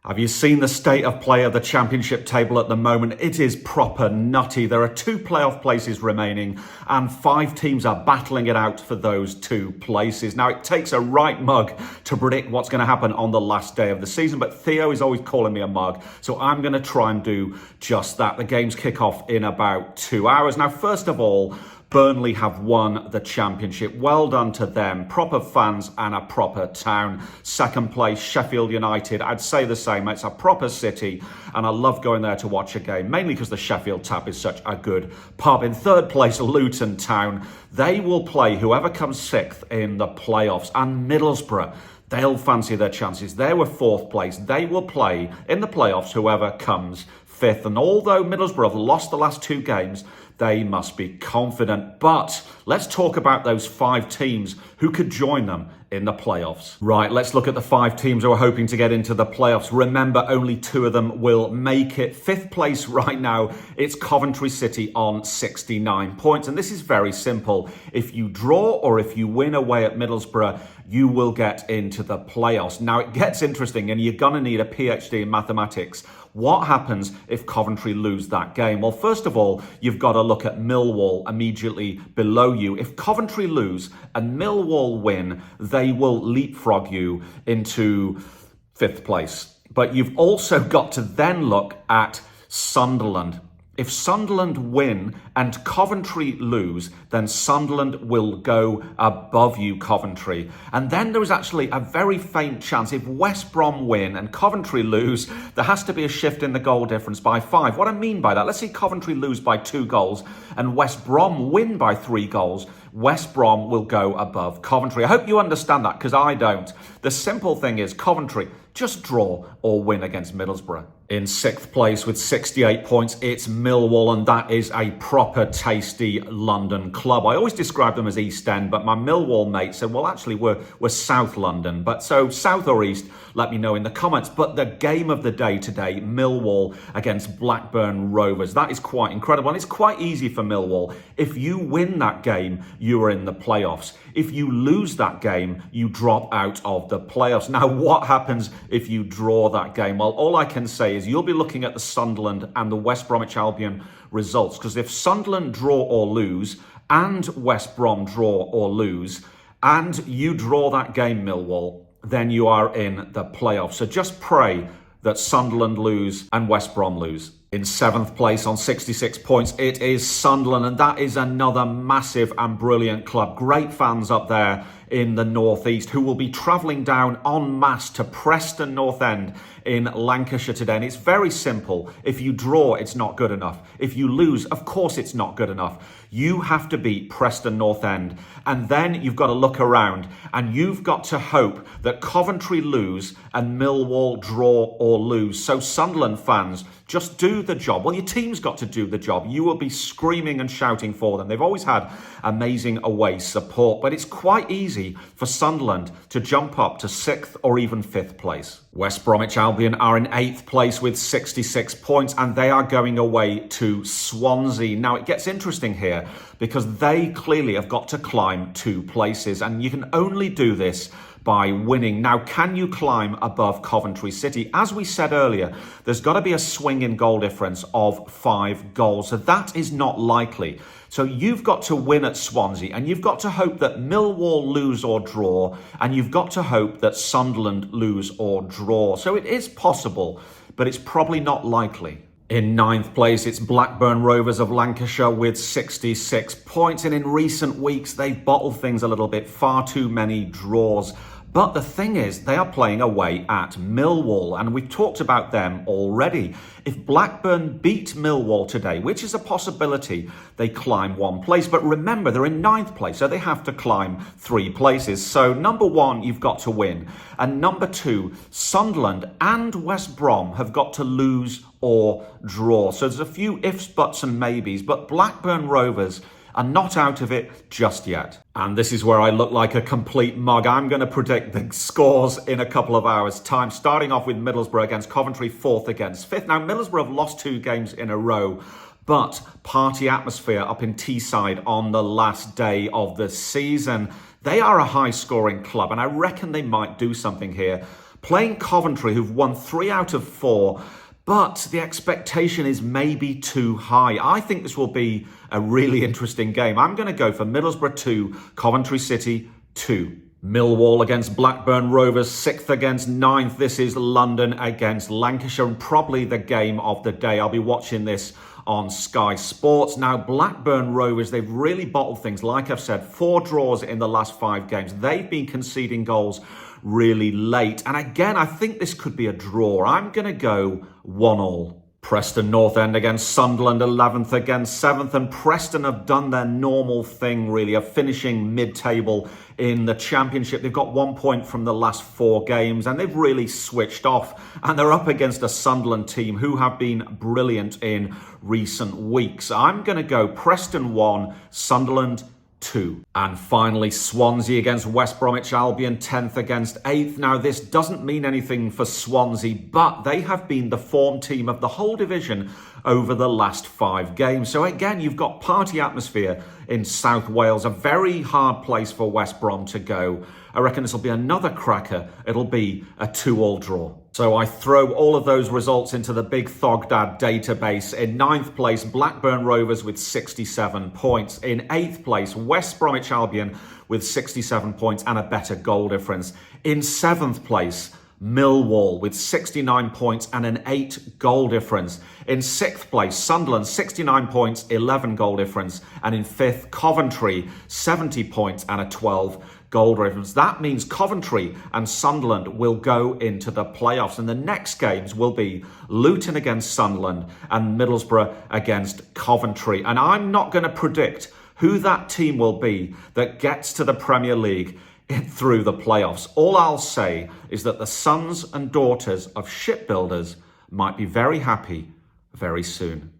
Have you seen the state of play of the championship table at the moment? It is proper nutty. There are 2 playoff places remaining and 5 teams are battling it out for those 2 places. Now, it takes a right mug to predict what's going to happen on the last day of the season, but Theo is always calling me a mug, so I'm going to try and do just that. The games kick off in about 2 hours. Now, first of all, Burnley have won the championship. Well done to them. Proper fans and a proper town. Second place, Sheffield United. I'd say the same. It's a proper city and I love going there to watch a game, mainly because the Sheffield Tap is such a good pub. In third place, Luton Town. They will play whoever comes 6th in the playoffs. And Middlesbrough, they'll fancy their chances. They were 4th place. They will play in the playoffs whoever comes 5th. And although Middlesbrough have lost the last 2 games, they must be confident. But let's talk about those 5 teams who could join them in the playoffs. Right, let's look at the 5 teams who are hoping to get into the playoffs. Remember, only 2 of them will make it. 5th place right now, it's Coventry City on 69 points. And this is very simple. If you draw or if you win away at Middlesbrough, you will get into the playoffs. Now, it gets interesting and you're going to need a PhD in mathematics. What happens if Coventry lose that game? Well, first of all, you've got to look at Millwall immediately below you. If Coventry lose and Millwall win, they will leapfrog you into 5th place. But you've also got to then look at Sunderland. If Sunderland win and Coventry lose, then Sunderland will go above you, Coventry. And then there is actually a very faint chance if West Brom win and Coventry lose, there has to be a shift in the goal difference by 5. What I mean by that, let's see Coventry lose by 2 goals and West Brom win by 3 goals. West Brom will go above Coventry. I hope you understand that because I don't. The simple thing is Coventry, just draw or win against Middlesbrough. In 6th place with 68 points, it's Millwall, and that is a proper tasty London club. I always describe them as East End, but my Millwall mate said, well, actually, we're South London. But so South or East, let me know in the comments. But the game of the day today, Millwall against Blackburn Rovers, that is quite incredible. And it's quite easy for Millwall. If you win that game, you are in the playoffs. If you lose that game, you drop out of the playoffs. Now, what happens if you draw that game? Well, all I can say is you'll be looking at the Sunderland and the West Bromwich Albion results, because if Sunderland draw or lose and West Brom draw or lose and you draw that game, Millwall, then you are in the playoffs. So just pray that Sunderland lose and West Brom lose. In 7th place on 66 points, it is Sunderland, and that is another massive and brilliant club. Great fans up there in the northeast who will be travelling down en masse to Preston North End in Lancashire today. And it's very simple. If you draw, it's not good enough. If you lose, of course it's not good enough. You have to beat Preston North End. And then you've got to look around and you've got to hope that Coventry lose and Millwall draw or lose. So Sunderland fans, just do the job. Well, your team's got to do the job. You will be screaming and shouting for them. They've always had amazing away support, but it's quite easy for Sunderland to jump up to 6th or even 5th place. West Bromwich Albion are in 8th place with 66 points, and they are going away to Swansea. Now, it gets interesting here because they clearly have got to climb 2 places, and you can only do this by winning. Now, can you climb above Coventry City? As we said earlier, there's got to be a swing in goal difference of 5 goals. So that is not likely. So you've got to win at Swansea, and you've got to hope that Millwall lose or draw, and you've got to hope that Sunderland lose or draw. So it is possible, but it's probably not likely. In 9th place, it's Blackburn Rovers of Lancashire with 66 points. And in recent weeks, they've bottled things a little bit. Far too many draws. But the thing is, they are playing away at Millwall, and we've talked about them already. If Blackburn beat Millwall today, which is a possibility, they climb 1 place. But remember, they're in 9th place, so they have to climb 3 places. So number 1, you've got to win. And number 2, Sunderland and West Brom have got to lose or draw. So there's a few ifs, buts and maybes, but Blackburn Rovers are not out of it just yet. And this is where I look like a complete mug. I'm going to predict the scores in a couple of hours' time, starting off with Middlesbrough against Coventry, 4th against 5th. Now, Middlesbrough have lost 2 games in a row, but party atmosphere up in Teesside on the last day of the season. They are a high-scoring club, and I reckon they might do something here. playing Coventry, who've won 3 out of 4. But the expectation is maybe too high. I think this will be a really interesting game. I'm going to go for Middlesbrough 2, Coventry City 2. Millwall against Blackburn Rovers, 6th against 9th. This is London against Lancashire, and probably the game of the day. I'll be watching this on Sky Sports. Now, Blackburn Rovers, they've really bottled things. Like I've said, 4 draws in the last 5 games. They've been conceding goals really late. And again, I think this could be a draw. I'm going to go 1-1. Preston North End against Sunderland, 11th against 7th, and Preston have done their normal thing, really, of finishing mid-table in the Championship. They've got 1 point from the last 4 games, and they've really switched off, and they're up against a Sunderland team who have been brilliant in recent weeks. I'm going to go Preston 1, Sunderland 2. And finally, Swansea against West Bromwich Albion, 10th against 8th. Now, this doesn't mean anything for Swansea, but they have been the form team of the whole division over the last 5 games. So again, you've got party atmosphere in South Wales, a very hard place for West Brom to go. I reckon this will be another cracker. It'll be a 2-2 draw. So I throw all of those results into the big Thogdad database. In 9th place, Blackburn Rovers with 67 points. In 8th place, West Bromwich Albion with 67 points and a better goal difference. In 7th place, Millwall with 69 points and an 8 goal difference. In 6th place, Sunderland, 69 points, 11 goal difference. And in 5th, Coventry, 70 points and a 12 goal difference. That means Coventry and Sunderland will go into the playoffs. And the next games will be Luton against Sunderland and Middlesbrough against Coventry. And I'm not going to predict who that team will be that gets to the Premier League through the playoffs. All I'll say is that the sons and daughters of shipbuilders might be very happy very soon.